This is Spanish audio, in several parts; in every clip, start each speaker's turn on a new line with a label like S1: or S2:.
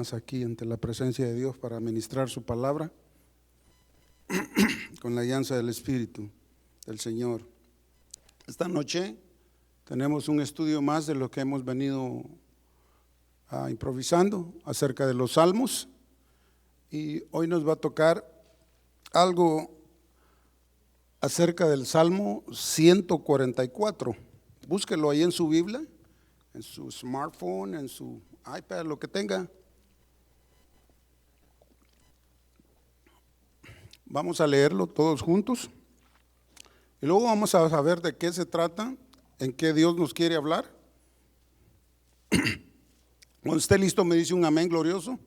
S1: más aquí ante la presencia de Dios para ministrar su palabra con la alianza del Espíritu del Señor. Esta noche tenemos un estudio más de lo que hemos venido improvisando acerca de los salmos, y hoy nos va a tocar algo acerca del Salmo 144. Búsquelo ahí en su Biblia, en su smartphone, en su iPad, lo que tenga. Vamos a leerlo todos juntos y luego vamos a saber de qué se trata, en qué Dios nos quiere hablar. Cuando esté listo me dice un amén glorioso.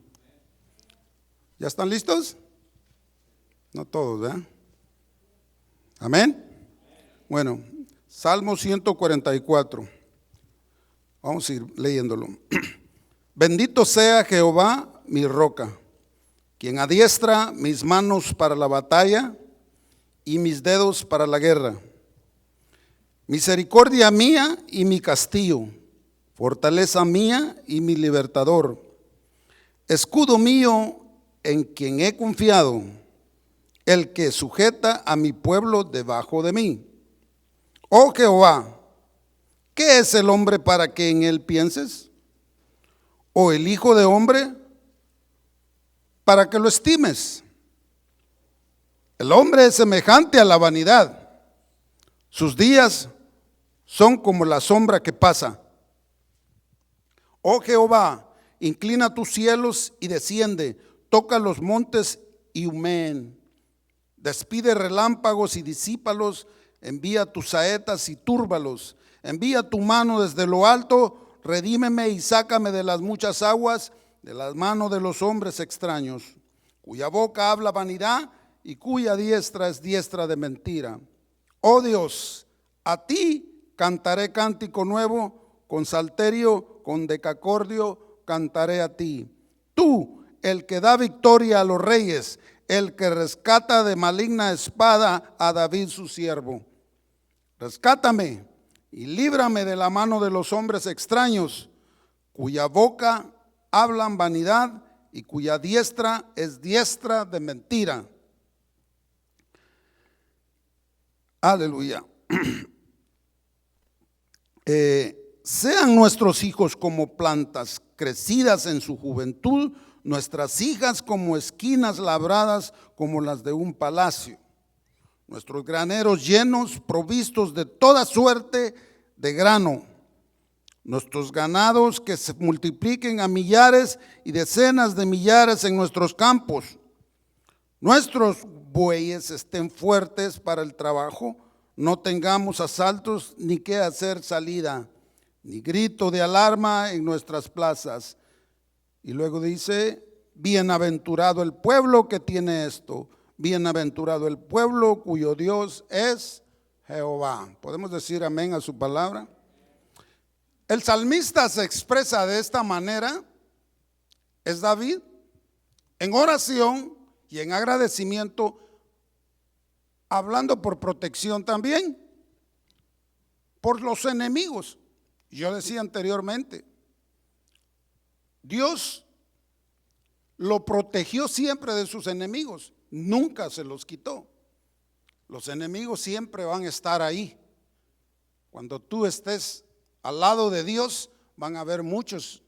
S1: ¿Ya están listos? No todos, ¿verdad? Amén. Bueno, Salmo 144. Vamos a ir leyéndolo. Bendito sea Jehová, mi roca, quien adiestra mis manos para la batalla y mis dedos para la guerra. Misericordia mía y mi castillo, fortaleza mía y mi libertador, escudo mío en quien he confiado, el que sujeta a mi pueblo debajo de mí. Oh Jehová, ¿qué es el hombre para que en él pienses? ¿O el hijo de hombre para que lo estimes? El hombre es semejante a la vanidad, sus días son como la sombra que pasa. Oh Jehová, inclina tus cielos y desciende, toca los montes y humeen. Despide relámpagos y disípalos, envía tus saetas y túrbalos. Envía tu mano desde lo alto, redímeme y sácame de las muchas aguas, de las manos de los hombres extraños, cuya boca habla vanidad y cuya diestra es diestra de mentira. Oh Dios, a ti cantaré cántico nuevo, con salterio, con decacordio cantaré a ti. Tú, el que da victoria a los reyes, el que rescata de maligna espada a David su siervo. Rescátame y líbrame de la mano de los hombres extraños, cuya boca hablan vanidad y cuya diestra es diestra de mentira. Aleluya. Sean nuestros hijos como plantas crecidas en su juventud, nuestras hijas como esquinas labradas como las de un palacio. Nuestros graneros llenos, provistos de toda suerte de grano. Nuestros ganados que se multipliquen a millares y decenas de millares en nuestros campos. Nuestros bueyes estén fuertes para el trabajo, no tengamos asaltos ni que hacer salida, ni grito de alarma en nuestras plazas. Y luego dice, bienaventurado el pueblo que tiene esto, bienaventurado el pueblo cuyo Dios es Jehová. ¿Podemos decir amén a su palabra? El salmista se expresa de esta manera, es David, en oración y en agradecimiento, hablando por protección también, por los enemigos. Yo decía anteriormente, Dios lo protegió siempre de sus enemigos, nunca se los quitó. Los enemigos siempre van a estar ahí. Cuando tú estés al lado de Dios, van a haber muchos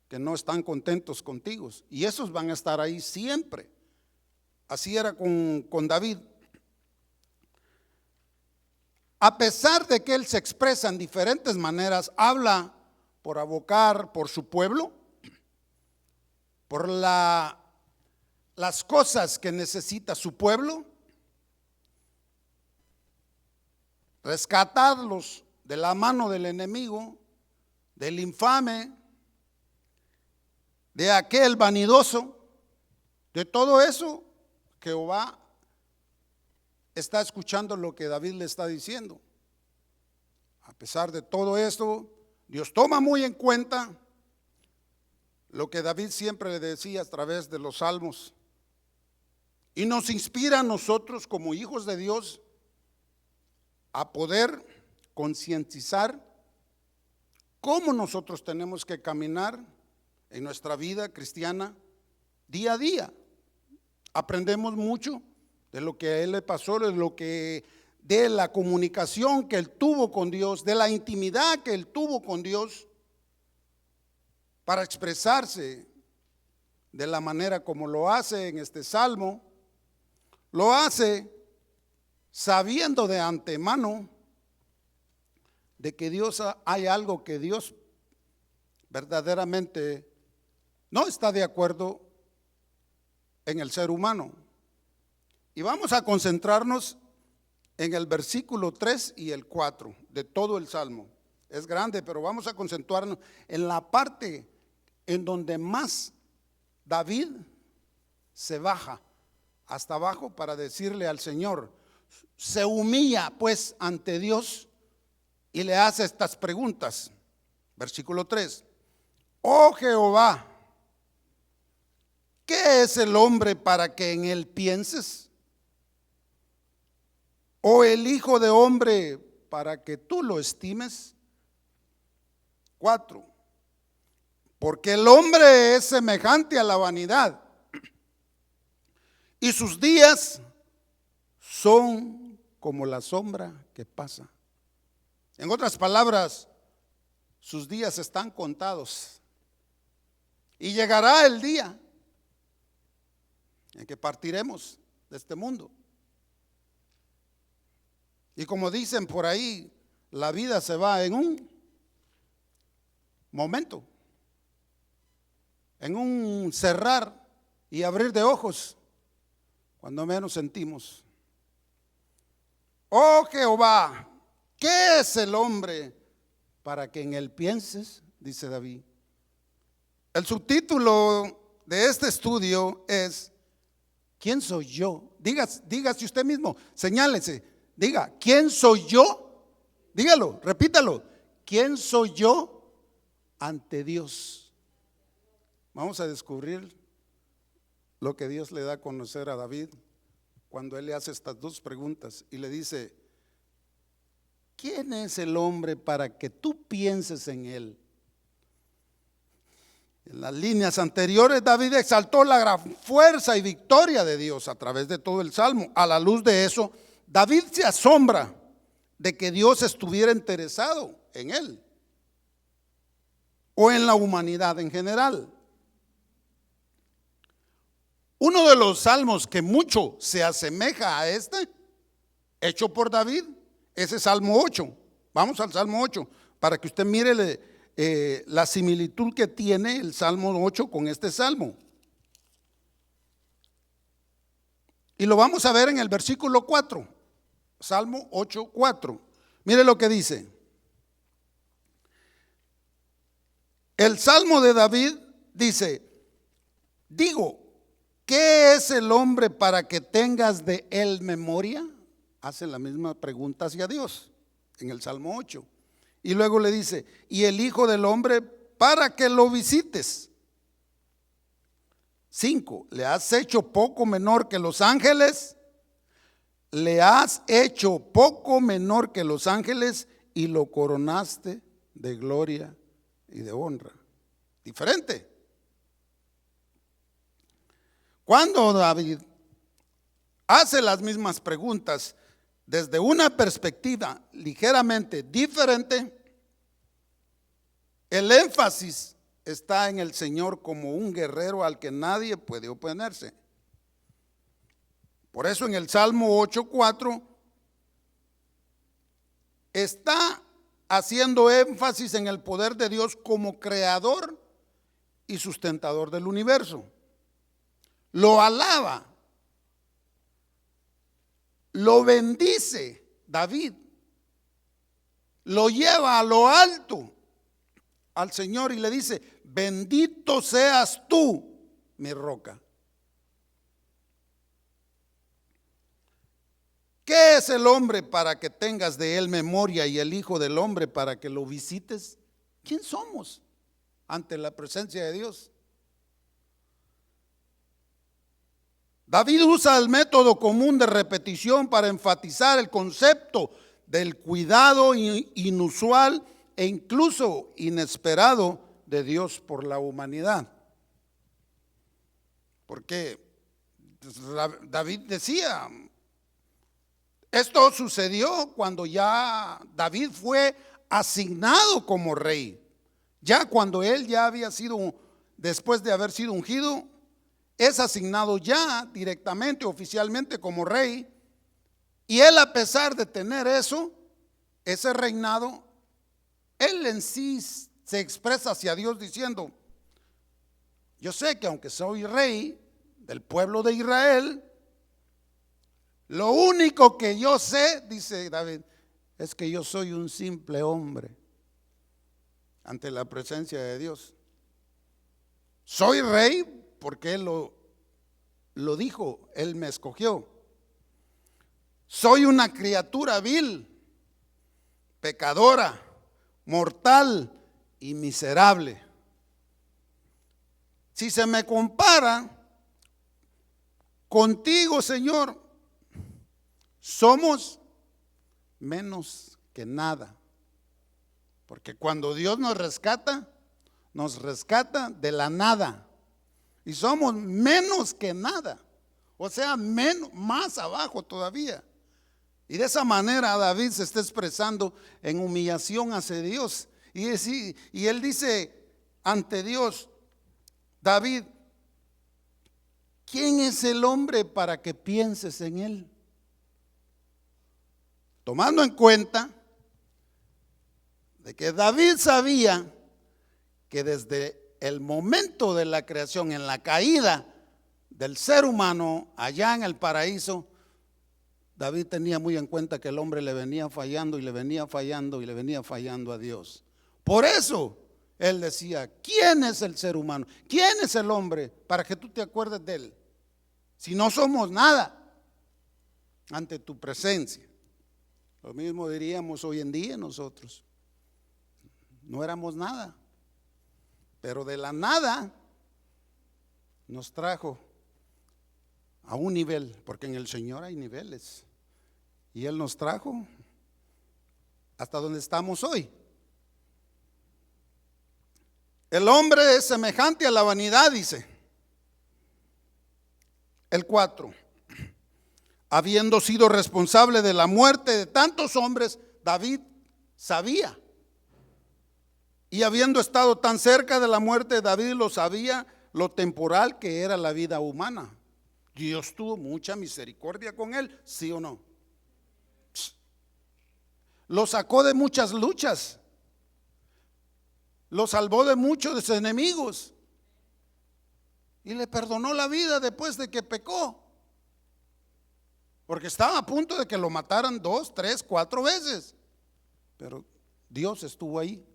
S1: que no están contentos contigo, y esos van a estar ahí siempre. Así era con David. A pesar de que él se expresa en diferentes maneras, habla por abocar por su pueblo, por las cosas que necesita su pueblo, rescatarlos de la mano del enemigo, del infame, de aquel vanidoso. De todo eso, Jehová está escuchando lo que David le está diciendo. A pesar de todo esto, Dios toma muy en cuenta lo que David siempre le decía a través de los salmos, y nos inspira a nosotros como hijos de Dios a poder concientizar cómo nosotros tenemos que caminar en nuestra vida cristiana día a día. Aprendemos mucho de lo que a él le pasó, de la comunicación que él tuvo con Dios, de la intimidad que él tuvo con Dios para expresarse de la manera como lo hace en este salmo. Lo hace sabiendo de antemano de que hay algo que Dios verdaderamente no está de acuerdo en el ser humano. Y vamos a concentrarnos en el versículo 3 y el 4 de todo el salmo. Es grande, pero vamos a concentrarnos en la parte en donde más David se baja hasta abajo para decirle al Señor, se humilla pues ante Dios y le hace estas preguntas. Versículo 3: oh Jehová, ¿qué es el hombre para que en él pienses? ¿O el hijo de hombre para que tú lo estimes? 4: porque el hombre es semejante a la vanidad, y sus días son como la sombra que pasa. En otras palabras, sus días están contados. Y llegará el día en que partiremos de este mundo. Y como dicen por ahí, la vida se va en un momento, en un cerrar y abrir de ojos, cuando menos sentimos. Oh Jehová, ¿qué es el hombre para que en él pienses? Dice David. El subtítulo de este estudio es: ¿quién soy yo? Dígase usted mismo, señálese, diga, ¿quién soy yo? Dígalo, repítalo. ¿Quién soy yo ante Dios? Vamos a descubrir lo que Dios le da a conocer a David cuando él le hace estas dos preguntas y le dice: ¿quién es el hombre para que tú pienses en él? En las líneas anteriores, David exaltó la gran fuerza y victoria de Dios a través de todo el salmo. A la luz de eso, David se asombra de que Dios estuviera interesado en él o en la humanidad en general. Uno de los salmos que mucho se asemeja a este, hecho por David, es el Salmo 8. Vamos al Salmo 8 para que usted mire la similitud que tiene el Salmo 8 con este salmo. Y lo vamos a ver en el versículo 4, Salmo 8, 4. Mire lo que dice. El Salmo de David dice: digo, ¿qué es el hombre para que tengas de él memoria? Hace la misma pregunta hacia Dios en el Salmo 8. Y luego le dice: y el hijo del hombre para que lo visites. 5. ¿Le has hecho poco menor que los ángeles? Le has hecho poco menor que los ángeles y lo coronaste de gloria y de honra. Diferente. Cuando David hace las mismas preguntas desde una perspectiva ligeramente diferente, el énfasis está en el Señor como un guerrero al que nadie puede oponerse. Por eso en el Salmo 8:4 está haciendo énfasis en el poder de Dios como creador y sustentador del universo. Lo alaba, lo bendice David, lo lleva a lo alto al Señor y le dice: bendito seas tú, mi roca. ¿Qué es el hombre para que tengas de él memoria y el hijo del hombre para que lo visites? ¿Quién somos ante la presencia de Dios? David usa el método común de repetición para enfatizar el concepto del cuidado inusual e incluso inesperado de Dios por la humanidad. Porque David decía, esto sucedió cuando ya David fue asignado como rey. Ya cuando él ya había sido, después de haber sido ungido, es asignado ya directamente, oficialmente como rey. Y él, a pesar de tener eso, ese reinado, él en sí se expresa hacia Dios diciendo, yo sé que aunque soy rey del pueblo de Israel, lo único que yo sé, dice David, es que yo soy un simple hombre ante la presencia de Dios. Soy rey porque Él lo dijo, Él me escogió. Soy una criatura vil, pecadora, mortal y miserable. Si se me compara contigo, Señor, somos menos que nada. Porque cuando Dios nos rescata de la nada. Y somos menos que nada. O sea, más abajo todavía. Y de esa manera David se está expresando en humillación hacia Dios. Y él dice ante Dios, David, ¿quién es el hombre para que pienses en él? Tomando en cuenta de que David sabía que desde el momento de la creación, en la caída del ser humano allá en el paraíso, David tenía muy en cuenta que el hombre le venía fallando y le venía fallando y le venía fallando a Dios. Por eso él decía, ¿quién es el ser humano? ¿Quién es el hombre para que tú te acuerdes de él? Si no somos nada ante tu presencia. Lo mismo diríamos hoy en día nosotros. No éramos nada, pero de la nada nos trajo a un nivel, porque en el Señor hay niveles, y Él nos trajo hasta donde estamos hoy. El hombre es semejante a la vanidad, dice el 4. Habiendo sido responsable de la muerte de tantos hombres, David sabía. Y habiendo estado tan cerca de la muerte, David lo sabía, lo temporal que era la vida humana. Dios tuvo mucha misericordia con él, ¿sí o no? Lo sacó de muchas luchas. Lo salvó de muchos de sus enemigos. Y le perdonó la vida después de que pecó. Porque estaba a punto de que lo mataran 2, 3, 4 veces. Pero Dios estuvo ahí.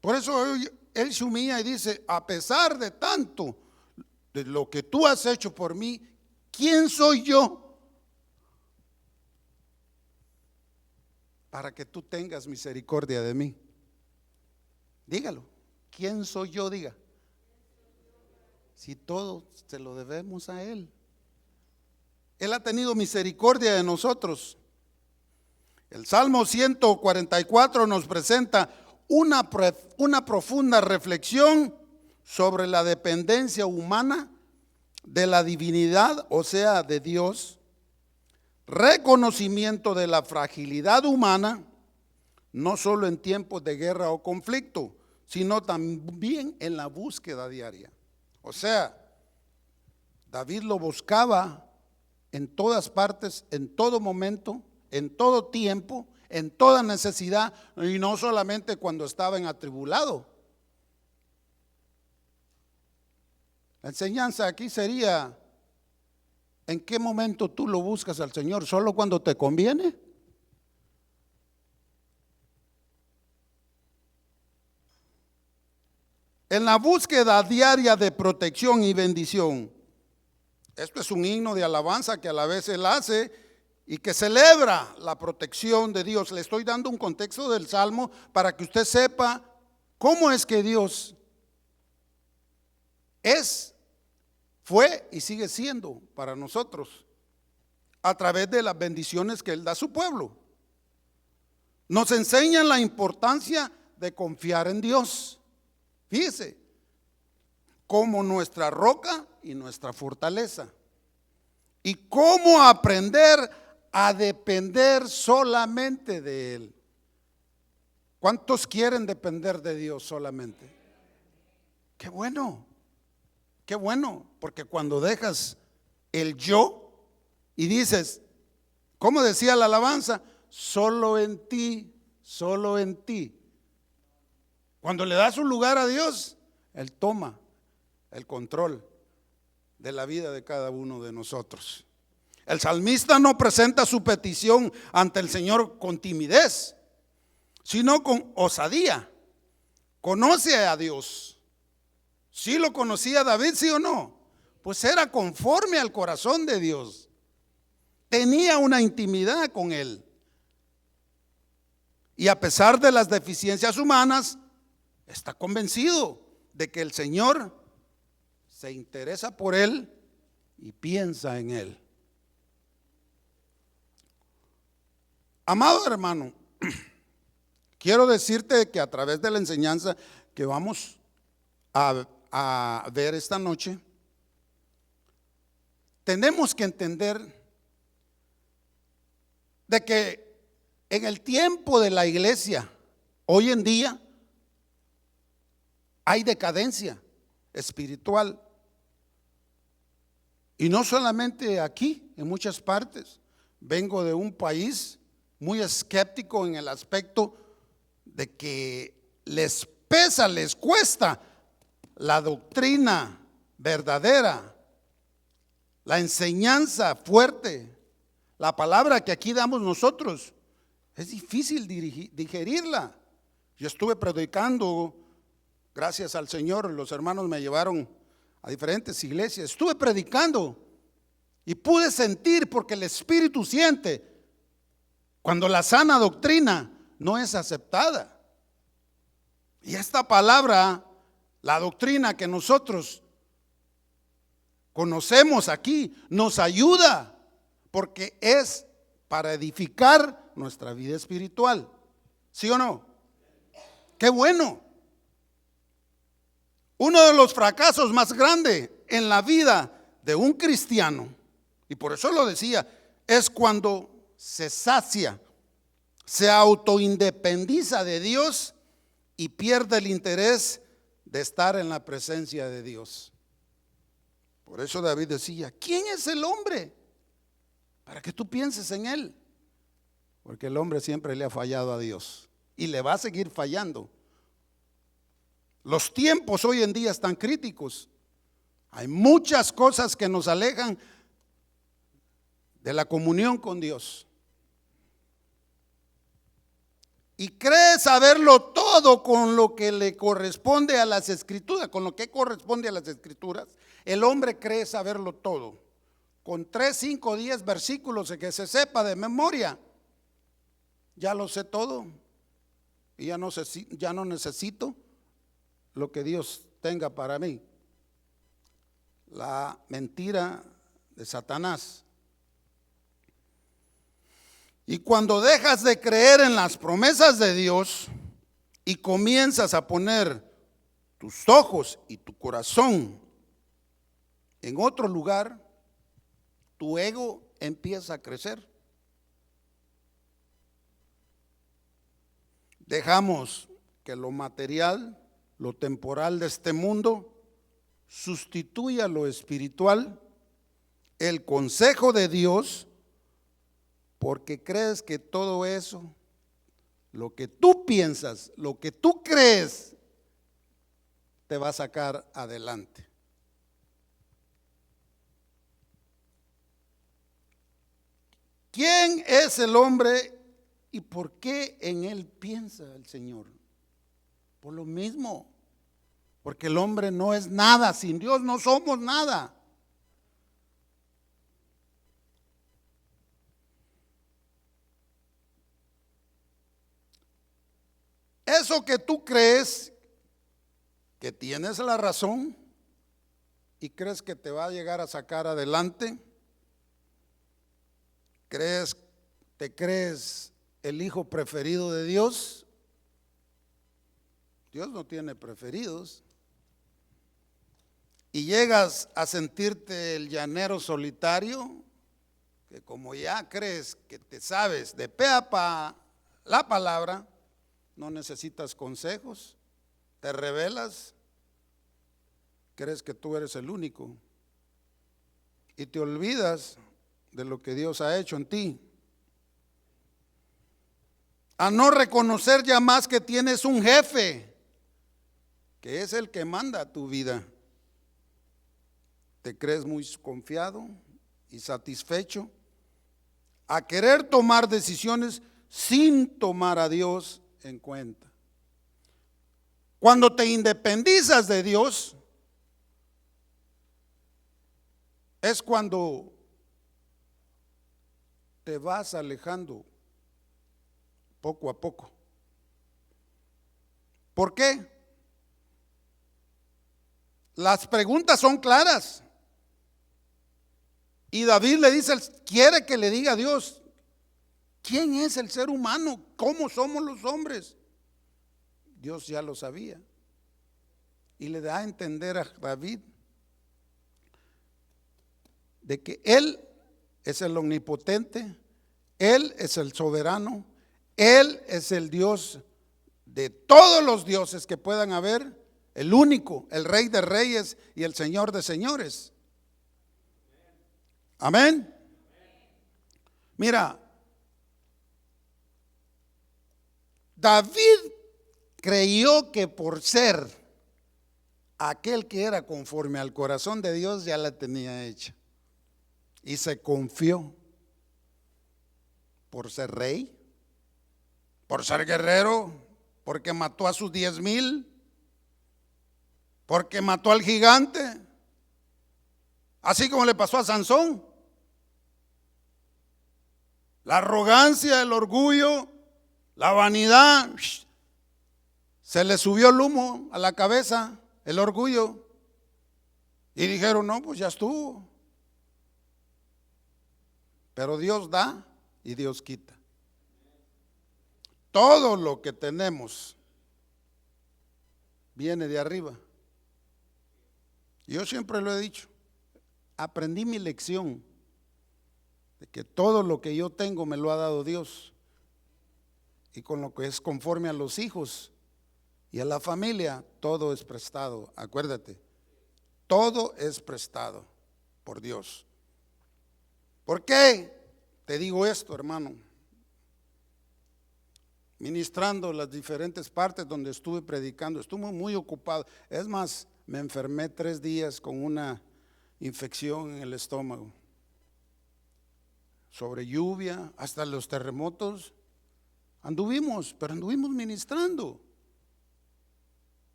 S1: Por eso él se humilla y dice, a pesar de tanto de lo que tú has hecho por mí, ¿quién soy yo para que tú tengas misericordia de mí? Dígalo, ¿quién soy yo? Diga. Si todo se lo debemos a Él. Él ha tenido misericordia de nosotros. El Salmo 144 nos presenta una profunda reflexión sobre la dependencia humana de la divinidad, o sea, de Dios, reconocimiento de la fragilidad humana, no solo en tiempos de guerra o conflicto, sino también en la búsqueda diaria. O sea, David lo buscaba en todas partes, en todo momento, en todo tiempo, en toda necesidad, y no solamente cuando estaba en atribulado. La enseñanza aquí sería, ¿en qué momento tú lo buscas al Señor? ¿Solo cuando te conviene? En la búsqueda diaria de protección y bendición. Esto es un himno de alabanza que a la vez él hace y que celebra la protección de Dios. Le estoy dando un contexto del Salmo para que usted sepa cómo es que Dios fue y sigue siendo para nosotros a través de las bendiciones que Él da a su pueblo. Nos enseñan la importancia de confiar en Dios. Fíjese, como nuestra roca y nuestra fortaleza. Y cómo aprender a depender solamente de Él. ¿Cuántos quieren depender de Dios solamente? Qué bueno, porque cuando dejas el yo y dices, ¿cómo decía la alabanza? Solo en ti, solo en ti. Cuando le das un lugar a Dios, Él toma el control de la vida de cada uno de nosotros. El salmista no presenta su petición ante el Señor con timidez, sino con osadía. Conoce a Dios. ¿Sí lo conocía David, sí o no? Pues era conforme al corazón de Dios. Tenía una intimidad con Él. Y a pesar de las deficiencias humanas, está convencido de que el Señor se interesa por él y piensa en él. Amado hermano, quiero decirte que a través de la enseñanza que vamos a ver esta noche, tenemos que entender de que en el tiempo de la iglesia, hoy en día, hay decadencia espiritual. Y no solamente aquí, en muchas partes. Vengo de un país muy escéptico en el aspecto de que les pesa, les cuesta la doctrina verdadera, la enseñanza fuerte, la palabra que aquí damos nosotros. Es difícil digerirla. Yo estuve predicando, gracias al Señor, los hermanos me llevaron a diferentes iglesias. Estuve predicando y pude sentir, porque el Espíritu siente cuando la sana doctrina no es aceptada. Y esta palabra, la doctrina que nosotros conocemos aquí, nos ayuda, porque es para edificar nuestra vida espiritual. ¿Sí o no? ¡Qué bueno! Uno de los fracasos más grandes en la vida de un cristiano, y por eso lo decía, es cuando se sacia, se autoindependiza de Dios y pierde el interés de estar en la presencia de Dios. Por eso David decía, ¿quién es el hombre para que tú pienses en él? Porque el hombre siempre le ha fallado a Dios y le va a seguir fallando. Los tiempos hoy en día están críticos. Hay muchas cosas que nos alejan de la comunión con Dios. Y cree saberlo todo con lo que le corresponde a las escrituras, con lo que corresponde a las escrituras. El hombre cree saberlo todo. Con 3, 5, 10 versículos que se sepa de memoria, ya lo sé todo. Y ya no necesito lo que Dios tenga para mí. La mentira de Satanás. Y cuando dejas de creer en las promesas de Dios y comienzas a poner tus ojos y tu corazón en otro lugar, tu ego empieza a crecer. Dejamos que lo material, lo temporal de este mundo sustituya lo espiritual, el consejo de Dios, porque crees que todo eso, lo que tú piensas, lo que tú crees, te va a sacar adelante. ¿Quién es el hombre y por qué en él piensa el Señor? Por lo mismo, porque el hombre no es nada, sin Dios no somos nada. Eso que tú crees que tienes la razón y crees que te va a llegar a sacar adelante, te crees el hijo preferido de Dios, Dios no tiene preferidos. Y llegas a sentirte el llanero solitario, que como ya crees que te sabes de pe a pa la palabra, no necesitas consejos, te rebelas, crees que tú eres el único y te olvidas de lo que Dios ha hecho en ti. A no reconocer ya más que tienes un jefe, que es el que manda tu vida. Te crees muy confiado y satisfecho a querer tomar decisiones sin tomar a Dios en cuenta. Cuando te independizas de Dios, es cuando te vas alejando poco a poco. ¿Por qué? Las preguntas son claras. Y David le dice, quiere que le diga a Dios, ¿quién es el ser humano? ¿Cómo somos los hombres? Dios ya lo sabía. Y le da a entender a David de que Él es el omnipotente, Él es el soberano, Él es el Dios de todos los dioses que puedan haber, el único, el Rey de reyes y el Señor de señores. Amén. Mira, David creyó que por ser aquel que era conforme al corazón de Dios ya la tenía hecha. Y se confió por ser rey, por ser guerrero, porque mató a sus 10,000, porque mató al gigante, así como le pasó a Sansón. La arrogancia, el orgullo, la vanidad, se le subió el humo a la cabeza, el orgullo, y dijeron, no, pues ya estuvo. Pero Dios da y Dios quita. Todo lo que tenemos viene de arriba. Yo siempre lo he dicho, aprendí mi lección de que todo lo que yo tengo me lo ha dado Dios, y con lo que es conforme a los hijos y a la familia, todo es prestado. Acuérdate, todo es prestado por Dios. ¿Por qué te digo esto, hermano? Ministrando las diferentes partes donde estuve predicando, estuve muy ocupado. Es más, me enfermé 3 días con una infección en el estómago. Sobre lluvia, hasta los terremotos, anduvimos ministrando.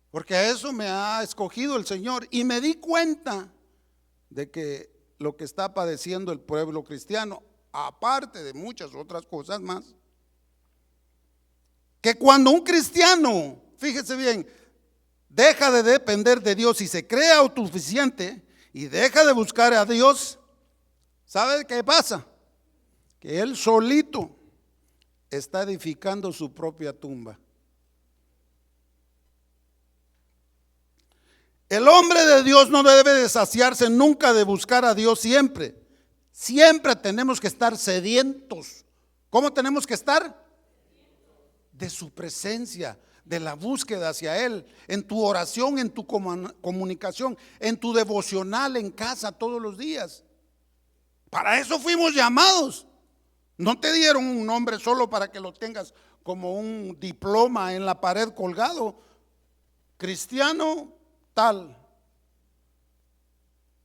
S1: Porque a eso me ha escogido el Señor. Y me di cuenta de que lo que está padeciendo el pueblo cristiano, aparte de muchas otras cosas más, que cuando un cristiano, fíjese bien, deja de depender de Dios y se cree autosuficiente y deja de buscar a Dios, ¿sabe qué pasa? Que él solito está edificando su propia tumba. El hombre de Dios no debe de saciarse nunca de buscar a Dios siempre. Siempre tenemos que estar sedientos. ¿Cómo tenemos que estar? De su presencia, de la búsqueda hacia Él, en tu oración, en tu comunicación, en tu devocional en casa todos los días. Para eso fuimos llamados. No te dieron un nombre solo para que lo tengas como un diploma en la pared colgado. Cristiano tal.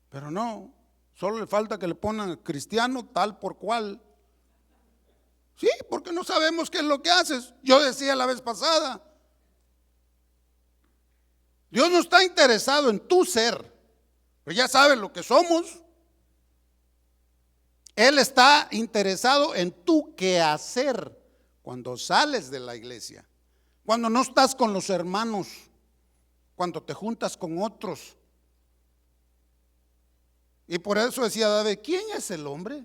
S1: Pero no, solo le falta que le pongan cristiano tal por cual. Sí, porque no sabemos qué es lo que haces. Yo decía la vez pasada, Dios no está interesado en tu ser, pero ya sabes lo que somos. Él está interesado en tu quehacer cuando sales de la iglesia, cuando no estás con los hermanos, cuando te juntas con otros. Y por eso decía David, ¿quién es el hombre?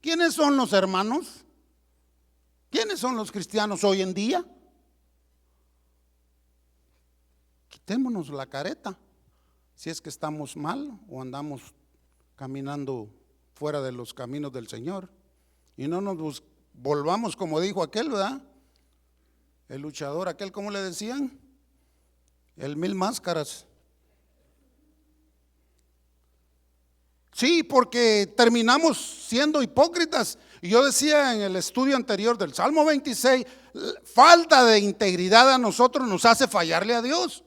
S1: ¿Quiénes son los hermanos? ¿Quiénes son los cristianos hoy en día? démonos la careta si es que estamos mal o andamos caminando fuera de los caminos del Señor, y no nos volvamos como dijo aquel, ¿verdad? El luchador aquel, ¿cómo le decían? El mil máscaras. Sí, porque terminamos siendo hipócritas. Y yo decía en el estudio anterior del Salmo 26, falta de integridad a nosotros nos hace fallarle a Dios.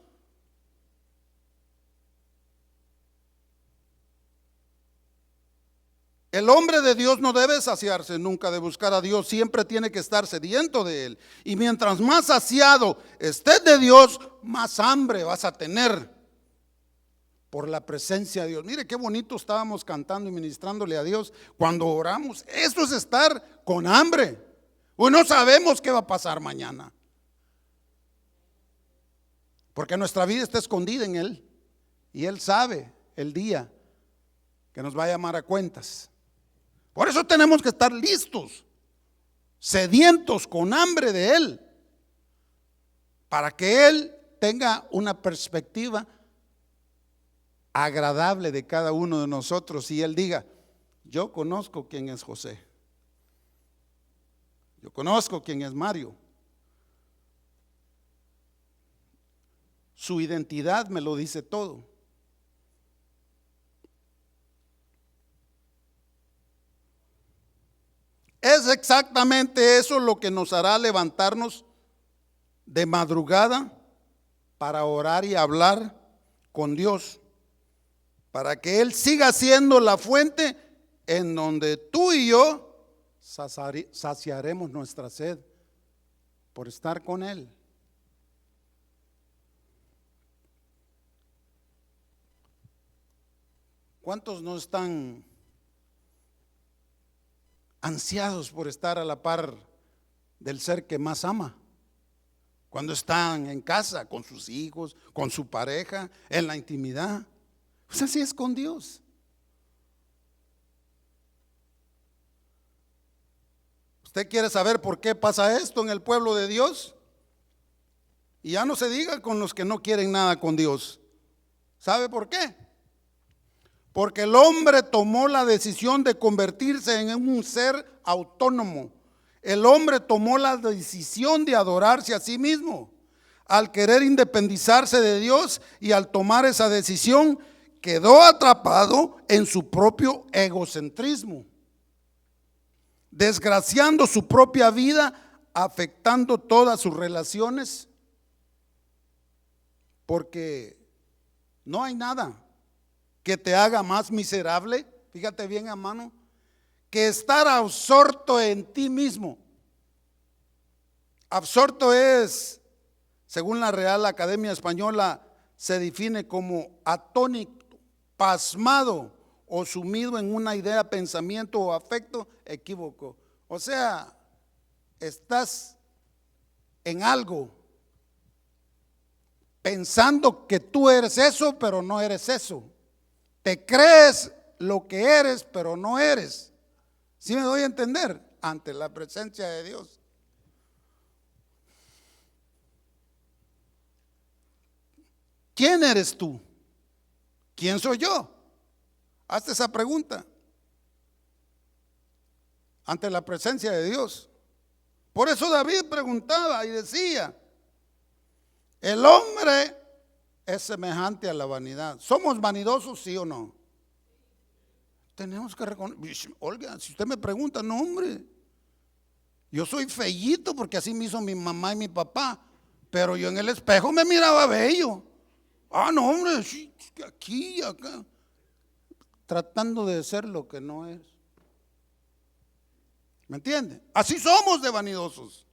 S1: El hombre de Dios no debe saciarse nunca de buscar a Dios, siempre tiene que estar sediento de Él. Y mientras más saciado estés de Dios, más hambre vas a tener por la presencia de Dios. Mire qué bonito estábamos cantando y ministrándole a Dios cuando oramos. Eso es estar con hambre. Pues no sabemos qué va a pasar mañana, porque nuestra vida está escondida en Él, y Él sabe el día que nos va a llamar a cuentas. Por eso tenemos que estar listos, sedientos, con hambre de Él, para que Él tenga una perspectiva agradable de cada uno de nosotros, y Él diga: yo conozco quién es José, yo conozco quién es Mario, su identidad me lo dice todo. Es exactamente eso lo que nos hará levantarnos de madrugada para orar y hablar con Dios, para que Él siga siendo la fuente en donde tú y yo saciaremos nuestra sed por estar con Él. ¿Cuántos no están ansiados por estar a la par del ser que más ama? Cuando están en casa con sus hijos, con su pareja, en la intimidad. Pues así es con Dios. ¿Usted quiere saber por qué pasa esto en el pueblo de Dios? Y ya no se diga con los que no quieren nada con Dios. ¿Sabe por qué? Porque el hombre tomó la decisión de convertirse en un ser autónomo. El hombre tomó la decisión de adorarse a sí mismo. Al querer independizarse de Dios y al tomar esa decisión, quedó atrapado en su propio egocentrismo, desgraciando su propia vida, afectando todas sus relaciones, porque no hay nada que te haga más miserable, fíjate bien, hermano, que estar absorto en ti mismo. Absorto es, según la Real Academia Española, se define como atónito, pasmado o sumido en una idea, pensamiento o afecto equívoco. O sea, estás en algo pensando que tú eres eso, pero no eres eso. Te crees lo que eres, pero no eres. ¿Sí me doy a entender? Ante la presencia de Dios. ¿Quién eres tú? ¿Quién soy yo? Hazte esa pregunta ante la presencia de Dios. Por eso David preguntaba y decía: el hombre es semejante a la vanidad. ¿Somos vanidosos, sí o no? Tenemos que reconocer. Olga, si usted me pregunta, no, hombre, yo soy feíto porque así me hizo mi mamá y mi papá, pero yo en el espejo me miraba bello. Ah, no, hombre, sí, aquí, acá, tratando de ser lo que no es. ¿Me entiende? Así somos de vanidosos.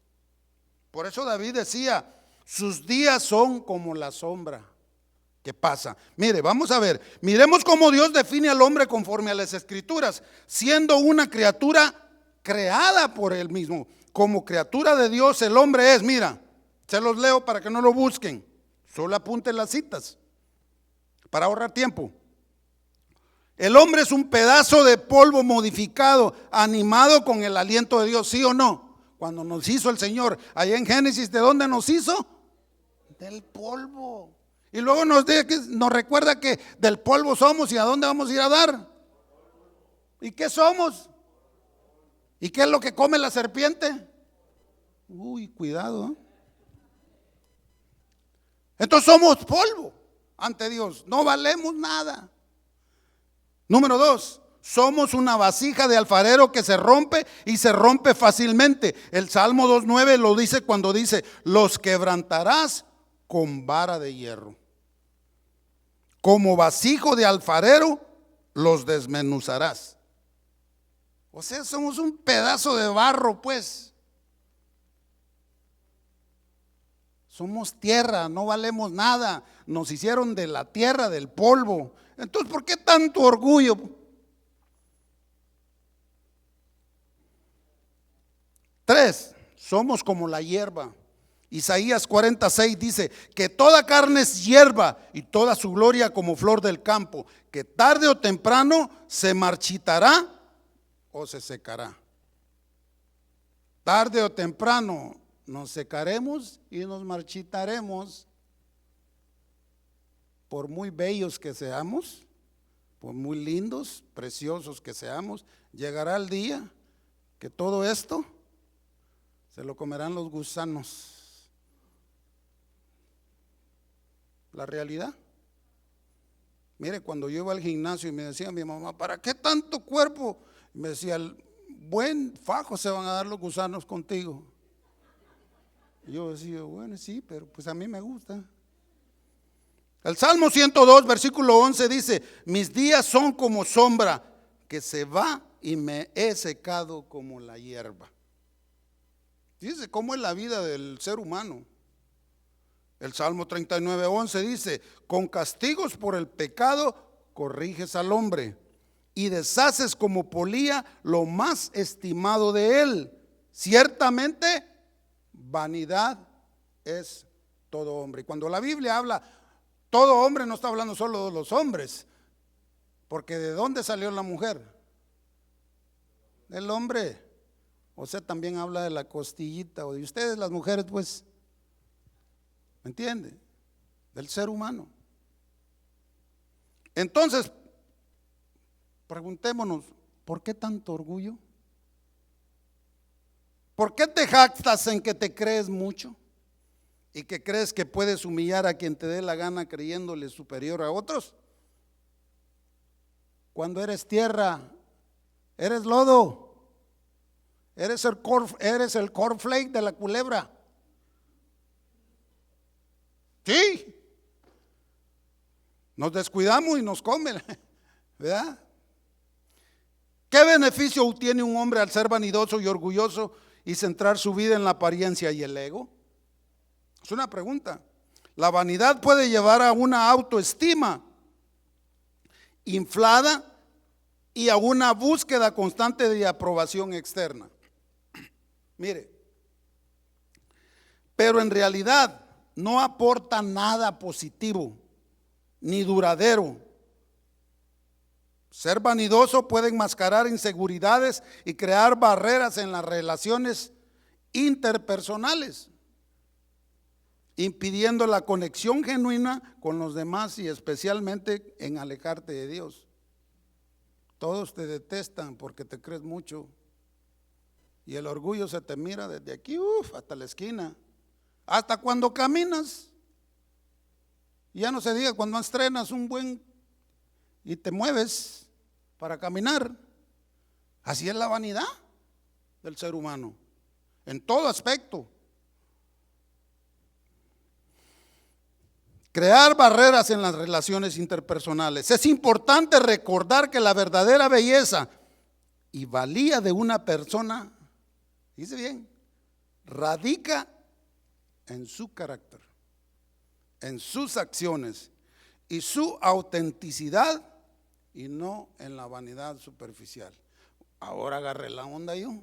S1: Por eso David decía: sus días son como la sombra que pasa. Mire, vamos a ver, miremos cómo Dios define al hombre conforme a las Escrituras, siendo una criatura creada por Él mismo. Como criatura de Dios, el hombre es, mira, se los leo para que no lo busquen, solo apunten las citas para ahorrar tiempo. El hombre es un pedazo de polvo modificado, animado con el aliento de Dios, ¿sí o no? Cuando nos hizo el Señor, allá en Génesis, ¿de dónde nos hizo? Del polvo. Y luego nos recuerda que del polvo somos y a dónde vamos a ir a dar. ¿Y qué somos? ¿Y qué es lo que come la serpiente? Uy, cuidado, ¿eh? Entonces somos polvo ante Dios, no valemos nada. Número 2, somos una vasija de alfarero que se rompe y se rompe fácilmente. El Salmo 2:9 lo dice cuando dice: los quebrantarás con vara de hierro. Como vasijo de alfarero los desmenuzarás. O sea, somos un pedazo de barro, pues. Somos tierra, no valemos nada. Nos hicieron de la tierra, del polvo. Entonces, ¿por qué tanto orgullo? 3, somos como la hierba. Isaías 46 dice que toda carne es hierba y toda su gloria como flor del campo, que tarde o temprano se marchitará o se secará. Tarde o temprano nos secaremos y nos marchitaremos. Por muy bellos que seamos, por muy lindos, preciosos que seamos, llegará el día que todo esto se lo comerán los gusanos. La realidad. Mire, cuando yo iba al gimnasio y me decía mi mamá: ¿para qué tanto cuerpo? Y me decía: buen fajo se van a dar los gusanos contigo. Y yo decía: bueno, sí, pero pues a mí me gusta. El Salmo 102, versículo 11 dice: mis días son como sombra que se va y me he secado como la hierba. Dice cómo es la vida del ser humano. El Salmo 39, 11 dice: con castigos por el pecado corriges al hombre y deshaces como polía lo más estimado de él. Ciertamente vanidad es todo hombre. Y cuando la Biblia habla todo hombre, no está hablando solo de los hombres, porque ¿de dónde salió la mujer? Del hombre. O sea, también habla de la costillita, o de ustedes las mujeres, pues, ¿me entiende? Del ser humano. Entonces, preguntémonos: ¿por qué tanto orgullo? ¿Por qué te jactas en que te crees mucho y que crees que puedes humillar a quien te dé la gana creyéndole superior a otros? Cuando eres tierra, eres lodo, eres el cornflake de la culebra. Sí, nos descuidamos y nos comen, ¿verdad? ¿Qué beneficio obtiene un hombre al ser vanidoso y orgulloso y centrar su vida en la apariencia y el ego? Es una pregunta. La vanidad puede llevar a una autoestima inflada y a una búsqueda constante de aprobación externa. Mire, pero en realidad no aporta nada positivo ni duradero. Ser vanidoso puede enmascarar inseguridades y crear barreras en las relaciones interpersonales, impidiendo la conexión genuina con los demás y especialmente en alejarte de Dios. Todos te detestan porque te crees mucho y el orgullo se te mira desde aquí hasta la esquina, hasta cuando caminas. Ya no se diga cuando estrenas un buen y te mueves para caminar. Así es la vanidad del ser humano en todo aspecto. Crear barreras en las relaciones interpersonales. Es importante recordar que la verdadera belleza y valía de una persona, dice bien, radica en su carácter, en sus acciones y su autenticidad, y no en la vanidad superficial. Ahora agarré la onda yo.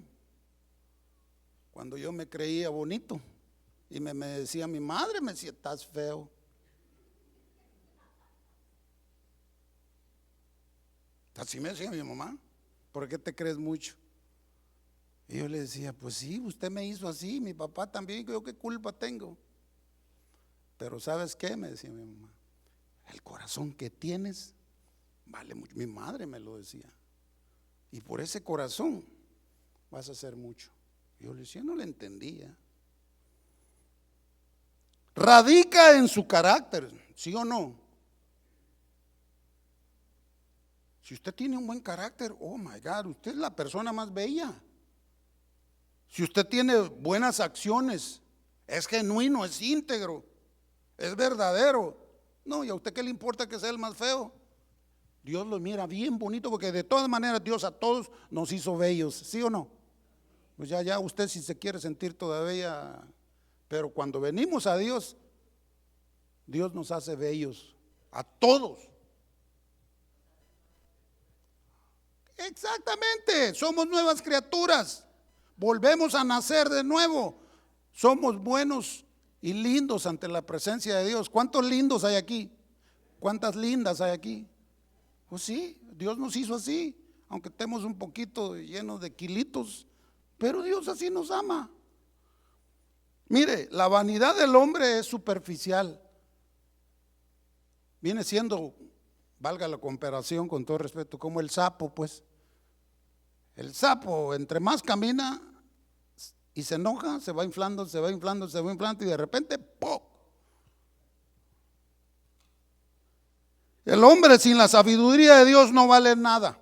S1: Cuando yo me creía bonito y me decía mi madre, me decía: estás feo. Así me decía mi mamá: ¿por qué te crees mucho? Y yo le decía: pues sí, usted me hizo así, mi papá también, yo qué culpa tengo. Pero ¿sabes qué? Me decía mi mamá: el corazón que tienes vale mucho. Mi madre me lo decía. Y por ese corazón vas a hacer mucho. Yo le decía, no le entendía. Radica en su carácter, ¿sí o no? Si usted tiene un buen carácter, oh my God, usted es la persona más bella. Si usted tiene buenas acciones, es genuino, es íntegro, es verdadero. No, ¿y a usted qué le importa que sea el más feo? Dios lo mira bien bonito, porque de todas maneras Dios a todos nos hizo bellos, ¿sí o no? Pues ya usted si se quiere sentir todavía, pero cuando venimos a Dios, Dios nos hace bellos a todos. Exactamente, somos nuevas criaturas, volvemos a nacer de nuevo, somos buenos y lindos ante la presencia de Dios. ¿Cuántos lindos hay aquí? ¿Cuántas lindas hay aquí? Pues sí, Dios nos hizo así, aunque estemos un poquito llenos de kilitos, pero Dios así nos ama. Mire, la vanidad del hombre es superficial, viene siendo, valga la comparación con todo respeto, como el sapo, pues. El sapo entre más camina y se enoja, se va inflando, se va inflando, se va inflando y de repente ¡pum! El hombre sin la sabiduría de Dios no vale nada.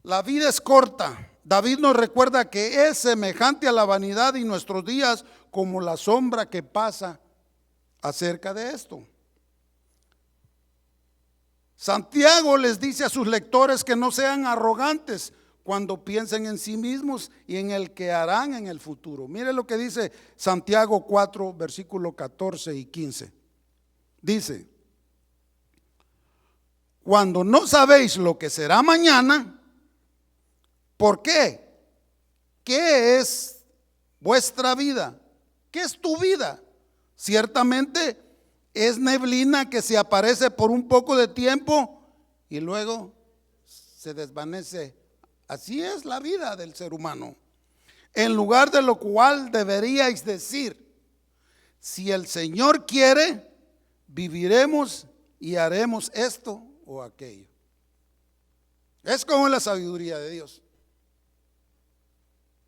S1: La vida es corta. David nos recuerda que es semejante a la vanidad y nuestros días como la sombra que pasa acerca de esto. Santiago les dice a sus lectores que no sean arrogantes cuando piensen en sí mismos y en el que harán en el futuro. Mire lo que dice Santiago 4, versículo 14 y 15. Dice: cuando no sabéis lo que será mañana, ¿por qué? ¿Qué es vuestra vida? ¿Qué es tu vida? Ciertamente es neblina que se aparece por un poco de tiempo y luego se desvanece. Así es la vida del ser humano. En lugar de lo cual deberíais decir: si el Señor quiere, viviremos y haremos esto o aquello. Es como la sabiduría de Dios.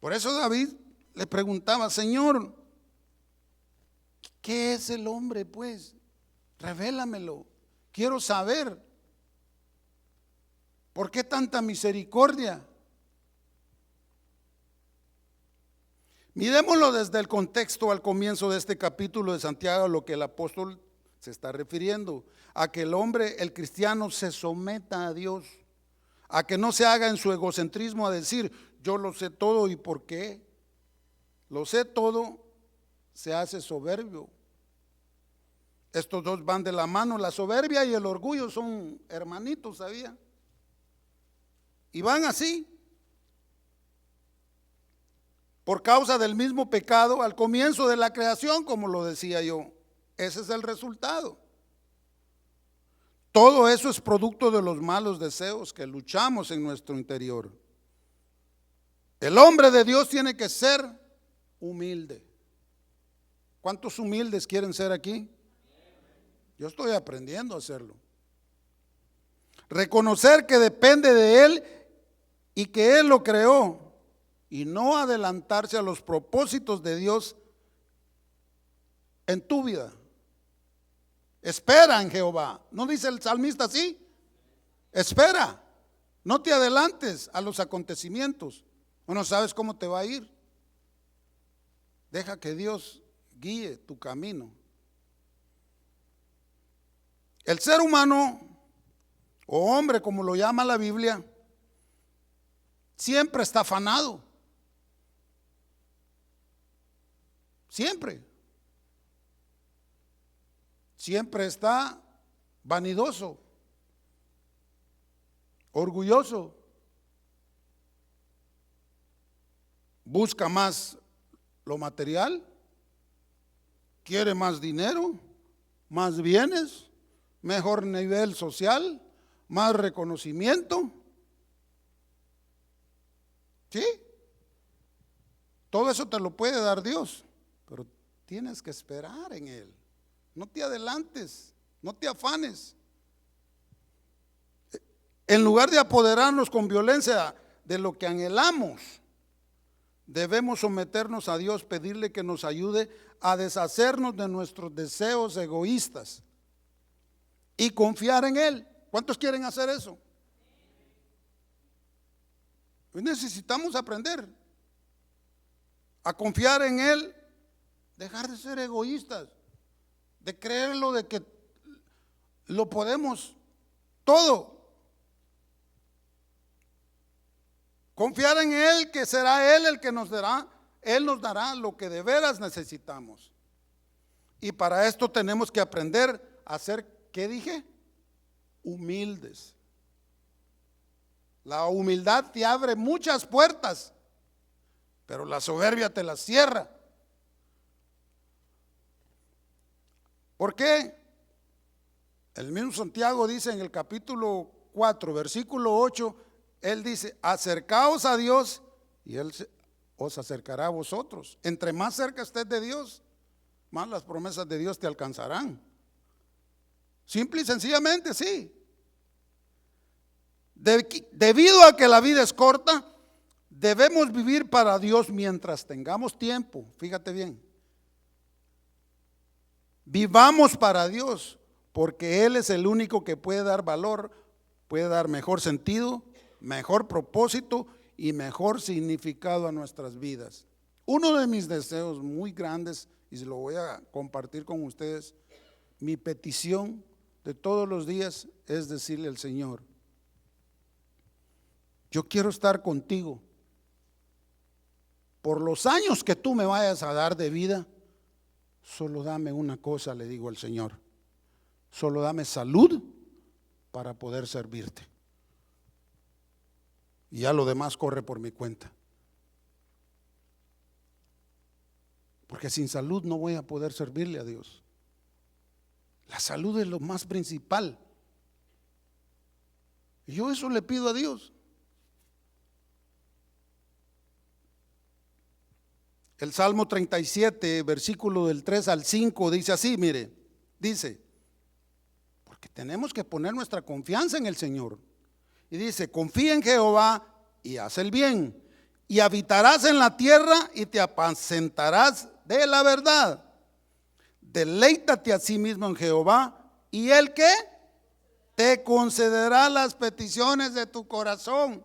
S1: Por eso David le preguntaba: Señor, ¿qué es el hombre pues? Revélamelo, quiero saber. ¿Por qué tanta misericordia? Miremoslo desde el contexto al comienzo de este capítulo de Santiago, a lo que el apóstol se está refiriendo, a que el hombre, el cristiano, se someta a Dios, a que no se haga en su egocentrismo a decir: yo lo sé todo. ¿Y por qué? Lo sé todo, se hace soberbio. Estos dos van de la mano, la soberbia y el orgullo son hermanitos, ¿sabía? Y van así, por causa del mismo pecado al comienzo de la creación, como lo decía yo. Ese es el resultado. Todo eso es producto de los malos deseos que luchamos en nuestro interior. El hombre de Dios tiene que ser humilde. ¿Cuántos humildes quieren ser aquí? Yo estoy aprendiendo a hacerlo. Reconocer que depende de Él y que Él lo creó, y no adelantarse a los propósitos de Dios en tu vida. Espera en Jehová. ¿No dice el salmista así? Espera, no te adelantes a los acontecimientos, o no sabes cómo te va a ir. Deja que Dios guíe tu camino. El ser humano, o hombre como lo llama la Biblia, siempre está afanado. Siempre. Siempre está vanidoso, orgulloso. Busca más lo material, quiere más dinero, más bienes, mejor nivel social, más reconocimiento. ¿Sí? Todo eso te lo puede dar Dios, pero tienes que esperar en Él. No te adelantes. No te afanes. En lugar de apoderarnos con violencia de lo que anhelamos, debemos someternos a Dios, pedirle que nos ayude a deshacernos de nuestros deseos egoístas y confiar en Él. ¿Cuántos quieren hacer eso? Hoy necesitamos aprender a confiar en Él, dejar de ser egoístas, de creerlo de que lo podemos todo. Confiar en Él, que será Él el que nos dará, Él nos dará lo que de veras necesitamos. Y para esto tenemos que aprender a ser, ¿qué dije? Humildes. La humildad te abre muchas puertas, pero la soberbia te las cierra. ¿Por qué? El mismo Santiago dice en el capítulo 4, versículo 8, él dice: acercaos a Dios y Él os acercará a vosotros. Entre más cerca estés de Dios, más las promesas de Dios te alcanzarán. Simple y sencillamente, sí. Debido a que la vida es corta, debemos vivir para Dios mientras tengamos tiempo. Fíjate bien. Vivamos para Dios, porque Él es el único que puede dar valor, puede dar mejor sentido, mejor propósito y mejor significado a nuestras vidas. Uno de mis deseos muy grandes, y se lo voy a compartir con ustedes, mi petición de todos los días es decirle al Señor: yo quiero estar contigo por los años que tú me vayas a dar de vida. Solo dame una cosa, le digo al Señor: solo dame salud para poder servirte. Y ya lo demás corre por mi cuenta. Porque sin salud no voy a poder servirle a Dios. La salud es lo más principal. Y yo eso le pido a Dios. El Salmo 37, versículo del 3 al 5 dice así, mire, dice, porque tenemos que poner nuestra confianza en el Señor. Y dice: confía en Jehová y haz el bien, y habitarás en la tierra y te apacentarás de la verdad. Deleítate a sí mismo en Jehová, y Él ¿qué? Te concederá las peticiones de tu corazón.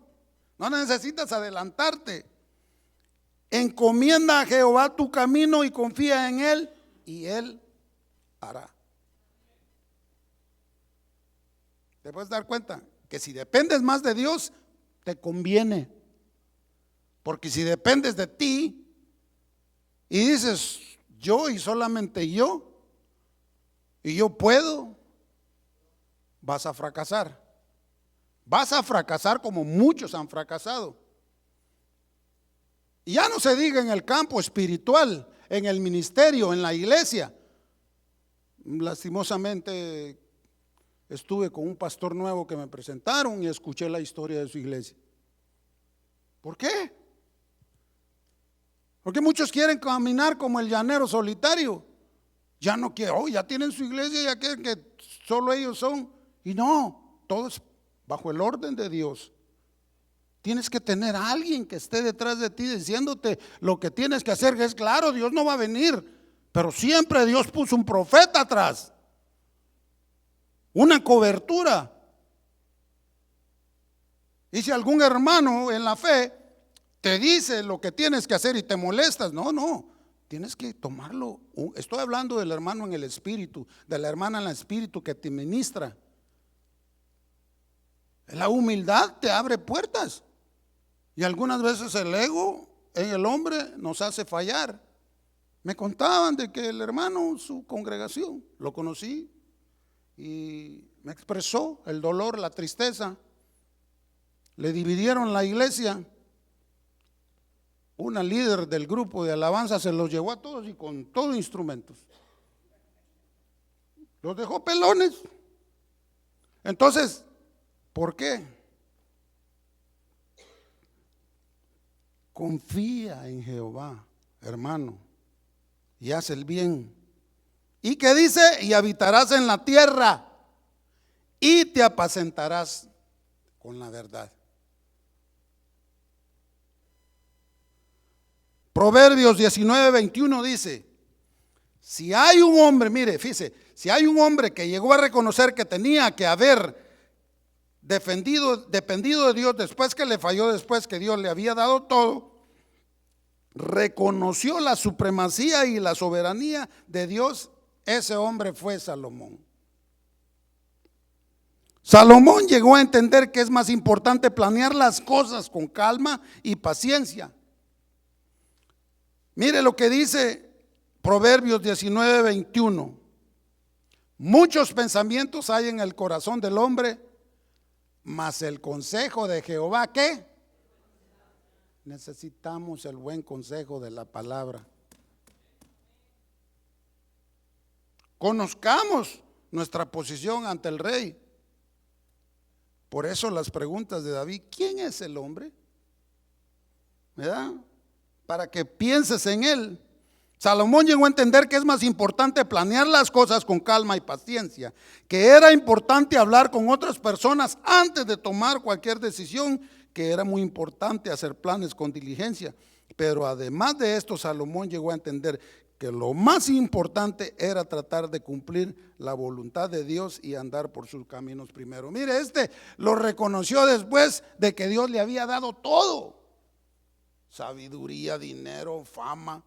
S1: No necesitas adelantarte. Encomienda a Jehová tu camino y confía en Él, y Él hará. ¿Te puedes dar cuenta? Que si dependes más de Dios, te conviene. Porque si dependes de ti y dices yo y solamente yo, y yo puedo, vas a fracasar. Vas a fracasar como muchos han fracasado. Y ya no se diga en el campo espiritual, en el ministerio, en la iglesia. Lastimosamente estuve con un pastor nuevo que me presentaron y escuché la historia de su iglesia. ¿Por qué? Porque muchos quieren caminar como el llanero solitario. Ya no quieren, ya tienen su iglesia, ya quieren que solo ellos son. Y no, todo es bajo el orden de Dios. Tienes que tener a alguien que esté detrás de ti diciéndote lo que tienes que hacer. Es claro, Dios no va a venir, pero siempre Dios puso un profeta atrás, una cobertura. Y si algún hermano en la fe te dice lo que tienes que hacer y te molestas, no, tienes que tomarlo. Estoy hablando del hermano en el espíritu, de la hermana en el espíritu que te ministra. La humildad te abre puertas. Y algunas veces el ego en el hombre nos hace fallar. Me contaban de que el hermano, su congregación, lo conocí y me expresó el dolor, la tristeza. Le dividieron la iglesia. Una líder del grupo de alabanza se los llevó a todos y con todos instrumentos. Los dejó pelones. Entonces, ¿por qué? Confía en Jehová, hermano, y haz el bien, ¿Y qué dice? Y habitarás en la tierra y te apacentarás con la verdad. Proverbios 19:21 dice, si hay un hombre, mire, fíjese, si hay un hombre que llegó a reconocer que tenía que haber dependido de Dios después que le falló, después que Dios le había dado todo, reconoció la supremacía y la soberanía de Dios, ese hombre fue Salomón. Salomón llegó a entender que es más importante planear las cosas con calma y paciencia. Mire lo que dice Proverbios 19:21. Muchos pensamientos hay en el corazón del hombre, mas el consejo de Jehová, ¿qué? Necesitamos el buen consejo de la palabra. Conozcamos nuestra posición ante el rey. Por eso las preguntas de David, ¿quién es el hombre? ¿Verdad? Para que pienses en él. Salomón llegó a entender que es más importante planear las cosas con calma y paciencia, que era importante hablar con otras personas antes de tomar cualquier decisión, que era muy importante hacer planes con diligencia. Pero además de esto, Salomón llegó a entender que lo más importante era tratar de cumplir la voluntad de Dios y andar por sus caminos primero. Mire, este lo reconoció después de que Dios le había dado todo: sabiduría, dinero, fama.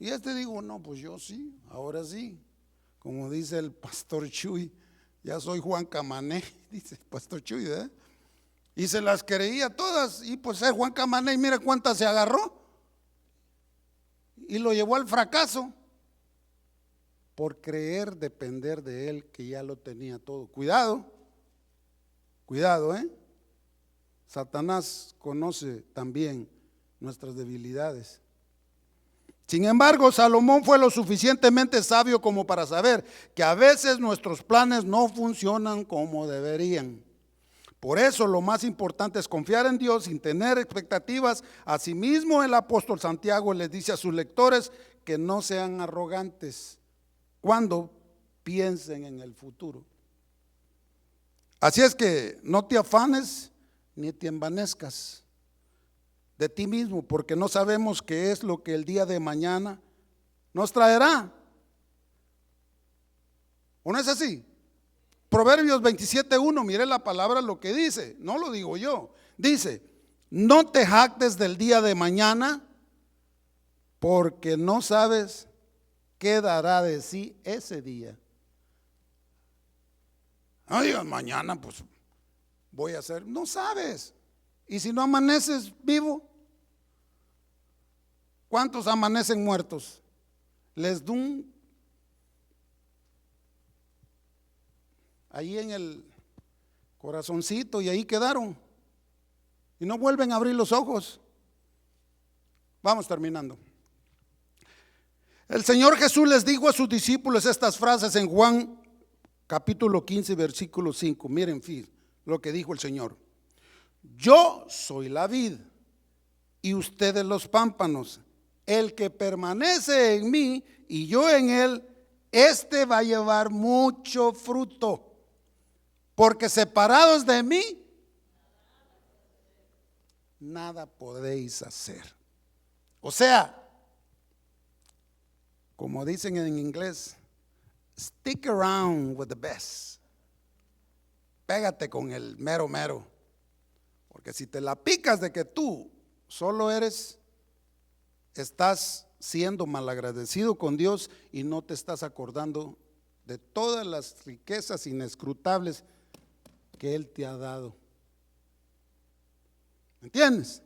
S1: Y este dijo, no, pues yo sí, ahora sí. Como dice el pastor Chuy, ya soy Juan Camané, dice el pastor Chuy, ¿verdad? Y se las creía todas, y pues es Juan Camané, y mira cuántas se agarró. Y lo llevó al fracaso por creer depender de él, que ya lo tenía todo. Cuidado, cuidado, Satanás conoce también nuestras debilidades. Sin embargo, Salomón fue lo suficientemente sabio como para saber que a veces nuestros planes no funcionan como deberían. Por eso lo más importante es confiar en Dios sin tener expectativas. Asimismo, el apóstol Santiago les dice a sus lectores que no sean arrogantes cuando piensen en el futuro. Así es que no te afanes ni te envanezcas de ti mismo, porque no sabemos qué es lo que el día de mañana nos traerá. ¿O no es así? Proverbios 27:1, mire la palabra lo que dice, no lo digo yo. Dice, no te jactes del día de mañana, porque no sabes qué dará de sí ese día. No digas mañana, pues voy a hacer, no sabes. Y si no amaneces vivo, ¿cuántos amanecen muertos? Les doy ahí en el corazoncito y ahí quedaron. Y no vuelven a abrir los ojos. Vamos terminando. El Señor Jesús les dijo a sus discípulos estas frases en Juan capítulo 15, versículo 5. Miren, lo que dijo el Señor. Yo soy la vid y ustedes los pámpanos. El que permanece en mí y yo en él, este va a llevar mucho fruto. Porque separados de mí, nada podéis hacer. O sea, como dicen en inglés, stick around with the best. Pégate con el mero mero. Porque si te la picas de que tú solo estás siendo malagradecido con Dios y no te estás acordando de todas las riquezas inescrutables que Él te ha dado. ¿Entiendes?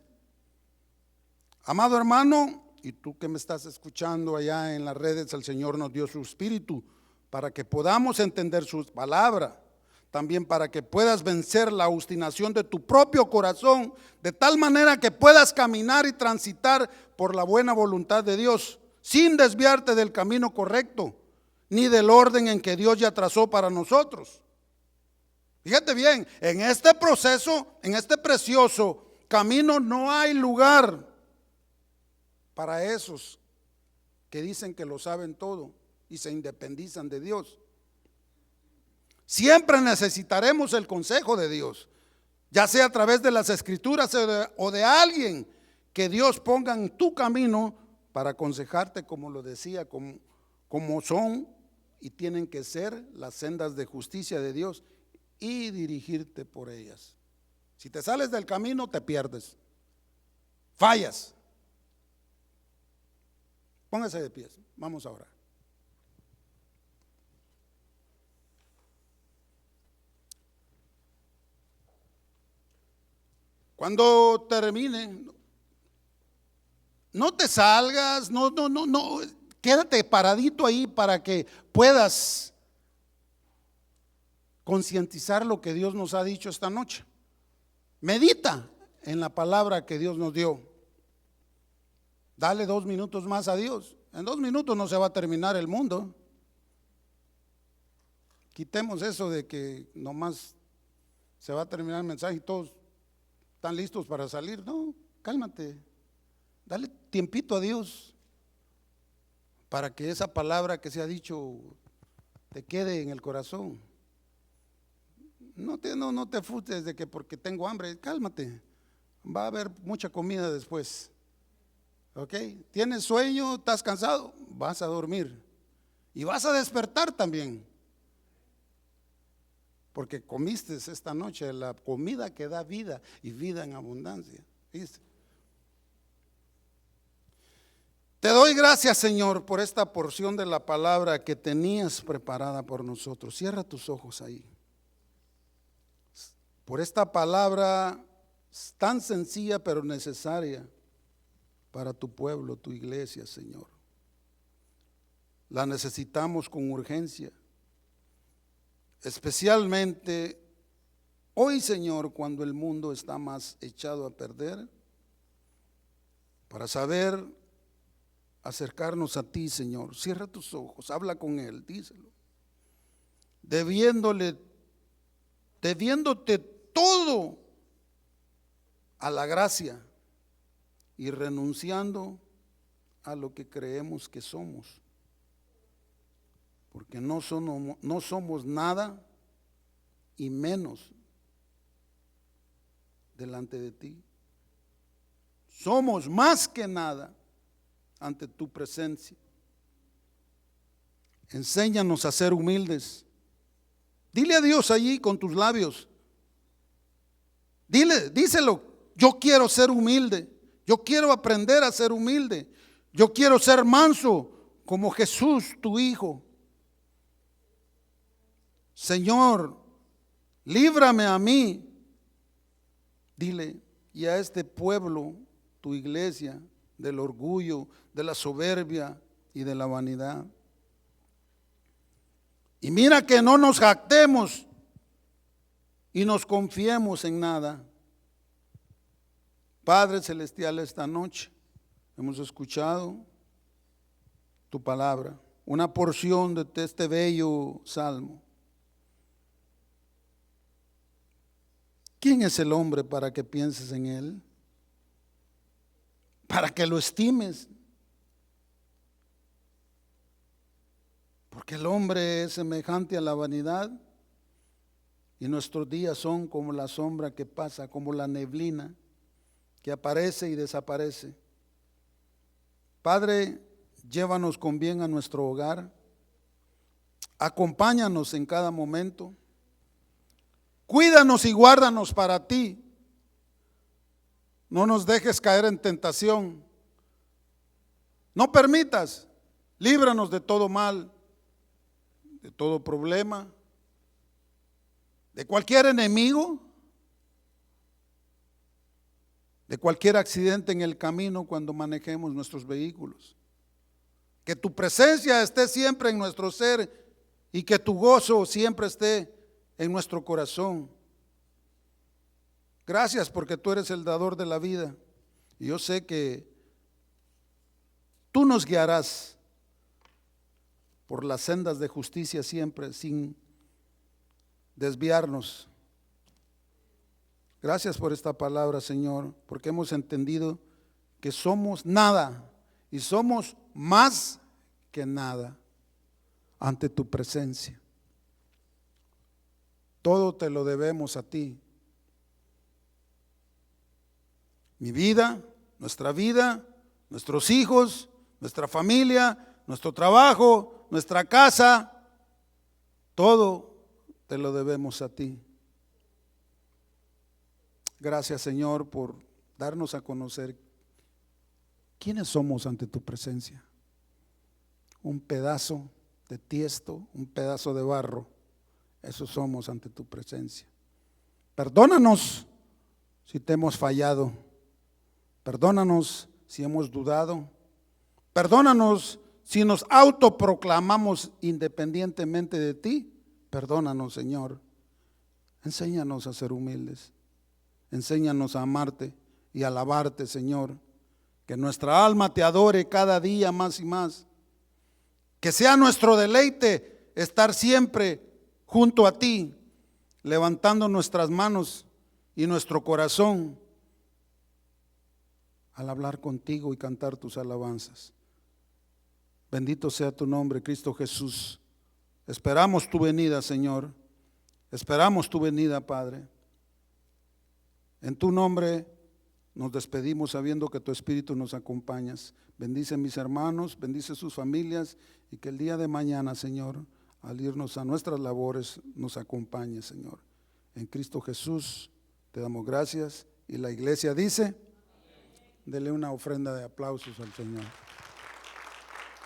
S1: Amado hermano, y tú que me estás escuchando allá en las redes, el Señor nos dio su espíritu para que podamos entender su palabra. También para que puedas vencer la obstinación de tu propio corazón, de tal manera que puedas caminar y transitar por la buena voluntad de Dios, sin desviarte del camino correcto, ni del orden en que Dios ya trazó para nosotros. Fíjate bien, en este proceso, en este precioso camino, no hay lugar para esos que dicen que lo saben todo y se independizan de Dios. Siempre necesitaremos el consejo de Dios, ya sea a través de las escrituras o de alguien que Dios ponga en tu camino para aconsejarte, como lo decía, como son y tienen que ser las sendas de justicia de Dios, y dirigirte por ellas. Si te sales del camino, te pierdes, fallas. Póngase de pies, vamos a orar. Cuando termine, no te salgas, no, quédate paradito ahí para que puedas concientizar lo que Dios nos ha dicho esta noche. Medita en la palabra que Dios nos dio. Dale 2 minutos más a Dios. En 2 minutos no se va a terminar el mundo. Quitemos eso de que nomás se va a terminar el mensaje y todos están listos para salir. No, cálmate. Dale tiempito a Dios para que esa palabra que se ha dicho te quede en el corazón. No te frustres de que porque tengo hambre, cálmate. Va a haber mucha comida después. ¿Ok? ¿Tienes sueño? ¿Estás cansado? Vas a dormir. Y vas a despertar también. Porque comiste esta noche la comida que da vida y vida en abundancia. ¿Viste? Te doy gracias, Señor, por esta porción de la palabra que tenías preparada por nosotros. Cierra tus ojos ahí. Por esta palabra tan sencilla pero necesaria para tu pueblo, tu iglesia, Señor. La necesitamos con urgencia. Especialmente hoy, Señor, cuando el mundo está más echado a perder, para saber acercarnos a ti, Señor. Cierra tus ojos, habla con Él, díselo. Debiéndote todo a la gracia y renunciando a lo que creemos que somos. Porque no somos nada y menos delante de ti. Somos más que nada ante tu presencia. Enséñanos a ser humildes. Dile a Dios allí con tus labios. Díselo, yo quiero ser humilde. Yo quiero aprender a ser humilde. Yo quiero ser manso como Jesús, tu Hijo. Señor, líbrame a mí, dile, y a este pueblo, tu iglesia, del orgullo, de la soberbia y de la vanidad. Y mira que no nos jactemos y nos confiemos en nada. Padre Celestial, esta noche hemos escuchado tu palabra, una porción de este bello salmo. ¿Quién es el hombre para que pienses en él? Para que lo estimes. Porque el hombre es semejante a la vanidad y nuestros días son como la sombra que pasa, como la neblina que aparece y desaparece. Padre, llévanos con bien a nuestro hogar. Acompáñanos en cada momento. Cuídanos y guárdanos para ti. No nos dejes caer en tentación. No permitas. Líbranos de todo mal, de todo problema, de cualquier enemigo, de cualquier accidente en el camino cuando manejemos nuestros vehículos. Que tu presencia esté siempre en nuestro ser y que tu gozo siempre esté en nuestro corazón. Gracias porque tú eres el dador de la vida y yo sé que tú nos guiarás por las sendas de justicia siempre sin desviarnos. Gracias por esta palabra, Señor, porque hemos entendido que somos nada y somos más que nada ante tu presencia. Todo te lo debemos a ti. Mi vida, nuestros hijos, nuestra familia, nuestro trabajo, nuestra casa, todo te lo debemos a ti. Gracias, Señor, por darnos a conocer quiénes somos ante tu presencia. Un pedazo de tiesto, un pedazo de barro, eso somos ante tu presencia. Perdónanos si te hemos fallado, perdónanos si hemos dudado, perdónanos si nos autoproclamamos independientemente de ti. Perdónanos, Señor. Enséñanos a ser humildes, enséñanos a amarte y alabarte, Señor. Que nuestra alma te adore cada día más y más. Que sea nuestro deleite estar siempre junto a ti, levantando nuestras manos y nuestro corazón al hablar contigo y cantar tus alabanzas. Bendito sea tu nombre, Cristo Jesús. Esperamos tu venida, Señor. Esperamos tu venida, Padre. En tu nombre nos despedimos sabiendo que tu Espíritu nos acompañas. Bendice a mis hermanos, bendice a sus familias y que el día de mañana, Señor, al irnos a nuestras labores, nos acompañe, Señor. En Cristo Jesús te damos gracias. Y la iglesia dice, dele una ofrenda de aplausos al Señor.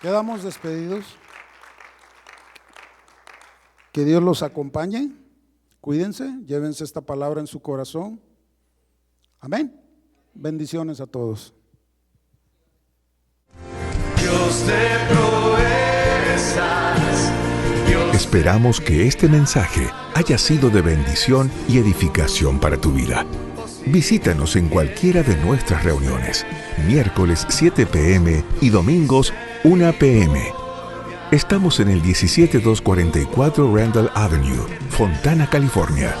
S1: Quedamos despedidos. Que Dios los acompañe. Cuídense, llévense esta palabra en su corazón. Amén. Bendiciones a todos.
S2: Dios de proezas.
S3: Esperamos que este mensaje haya sido de bendición y edificación para tu vida. Visítanos en cualquiera de nuestras reuniones, miércoles 7 p.m. y domingos 1 p.m. Estamos en el 17244 Randall Avenue, Fontana, California.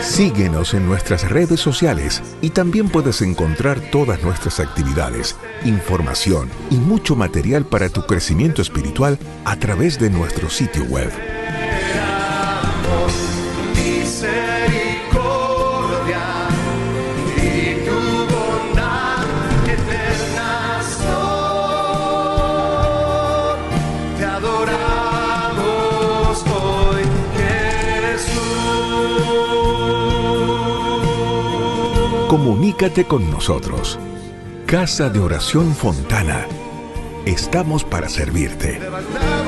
S3: Síguenos en nuestras redes sociales y también puedes encontrar todas nuestras actividades, información y mucho material para tu crecimiento espiritual a través de nuestro sitio web.
S2: Misericordia y tu bondad eterna son. Te adoramos hoy, Jesús.
S3: Comunícate con nosotros. Casa de Oración Fontana. Estamos para servirte.
S2: Levantamos